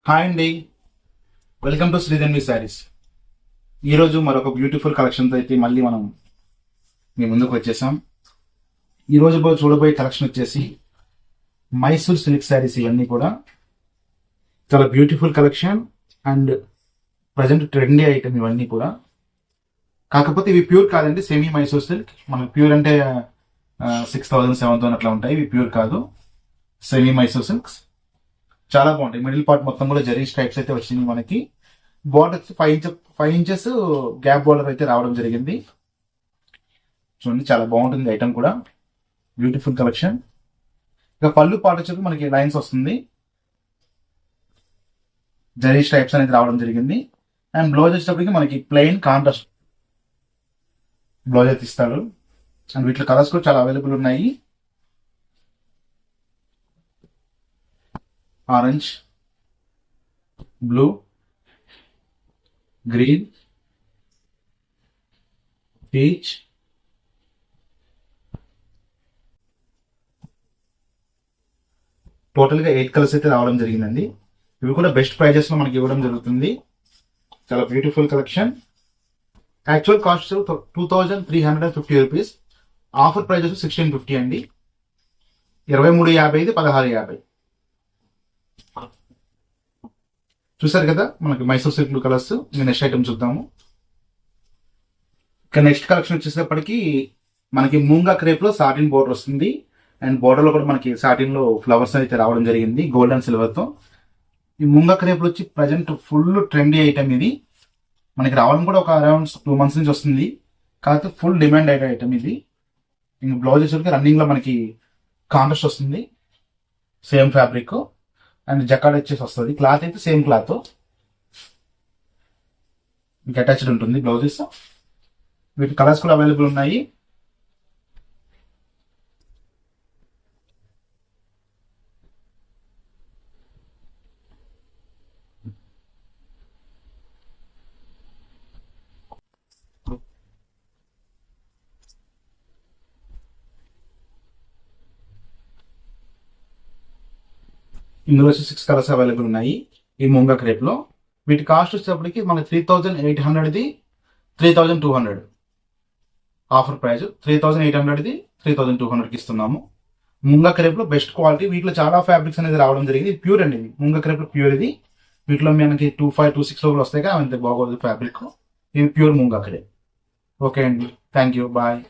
Hi అండి, welcome to Sridhanvi saris. ఈరోజు మరొక బ్యూటిఫుల్ కలెక్షన్తో అయితే మళ్ళీ మనం మీ ముందుకు వచ్చేసాం. ఈరోజు చూడబోయే కలెక్షన్ వచ్చేసి మైసూర్ సిల్క్ శారీస్. ఇవన్నీ కూడా చాలా beautiful collection and present trendy item ఇవన్నీ కూడా. కాకపోతే ఇవి ప్యూర్ కాదండి, సెమీ మైసూర్ సిల్క్. మనకి ప్యూర్ అంటే 6,000 7,000 అట్లా ఉంటాయి. ఇవి ప్యూర్ కాదు, సెమీ మైసూర్ సిల్క్స్. చాలా బాగుంటాయి. మిడిల్ పార్ట్ మొత్తం కూడా జరీ స్ట్రైప్స్ అయితే వచ్చింది. మనకి బార్డర్ 5 ఇంచెస్ గ్యాప్ బార్డర్ అయితే రావడం జరిగింది. చూడండి, చాలా బాగుంటుంది ఐటమ్ కూడా, బ్యూటిఫుల్ కలెక్షన్. ఇక పళ్ళు పాట వచ్చి మనకి లైన్స్ వస్తుంది, జరీ స్ట్రైప్స్ అనేది రావడం జరిగింది. అండ్ బ్లౌజ్ వచ్చేటప్పటికి మనకి ప్లెయిన్ కాంట్రాస్ట్ బ్లౌజ్ అయితే ఇస్తాడు. అండ్ వీటిలో కలర్స్ కూడా చాలా అవైలబుల్ ఉన్నాయి. Orange, blue, green, peach, total గా 8 కలర్స్ అయితే రావడం జరిగిందండి. ఇవి కూడా బెస్ట్ ప్రైజెస్ లో మనకి ఇవ్వడం జరుగుతుంది. చాలా beautiful collection. Actual cost 2,350 rupees. Offer prices 1650 అండి. 2350 ఇది 1650. చూసారు కదా మనకి Mysore silk blue colours. Next item చూద్దాము. ఇక నెక్స్ట్ కలెక్షన్ వచ్చేసేపటికి మనకి మూంగా క్రేప్ లో సాటిన్ బోర్డర్ వస్తుంది. అండ్ బోర్డర్ లో కూడా మనకి సాటిన్ లో ఫ్లవర్స్ అయితే రావడం జరిగింది గోల్డ్ అండ్ సిల్వర్ తో. ఈ మూంగా క్రేప్ లో వచ్చి ప్రజెంట్ ఫుల్ ట్రెండీ ఐటమ్ ఇది. మనకి రావడం కూడా ఒక అరౌండ్ 2 months నుంచి వస్తుంది. కాకపోతే ఫుల్ డిమాండ్ అయిన ఐటమ్ ఇది. ఇంక బ్లౌజ్ వచ్చేసరికి రన్నింగ్ లో మనకి కాంట్రాస్ట్ వస్తుంది, సేమ్ ఫ్యాబ్రిక్. అండ్ జకాడ్ వచ్చేసి వస్తుంది. క్లాత్ అయితే సేమ్ క్లాత్ మీకు అటాచ్డ్ ఉంటుంది బ్లౌజెస్. వీటి కలర్స్ కూడా అవైలబుల్ ఉన్నాయి. ఇందులో 6 కలర్స్ అవైలబుల్ ఉన్నాయి ఈ మూంగా క్రేప్ లో. వీటి కాస్ట్ వచ్చేటప్పటికి మనకి 3,800ది 3,200. ఆఫర్ ప్రైస్ 3,800ది 3,200కి ఇస్తున్నాము. మూంగా క్రేప్ లో బెస్ట్ క్వాలిటీ. వీటిలో చాలా ఫ్యాబ్రిక్స్ అనేది రావడం జరిగింది. ప్యూర్ అండి, మూంగా క్రేప్ లో ప్యూర్ ఇది. వీటిలో మనకి 2,5 2,6 లోపల వస్తాయి కదా, అంతే బాగోదు ఫ్యాబ్రిక్. ఇది ప్యూర్ మూంగా క్రేప్. ఓకే అండి, థ్యాంక్ యూ, బాయ్.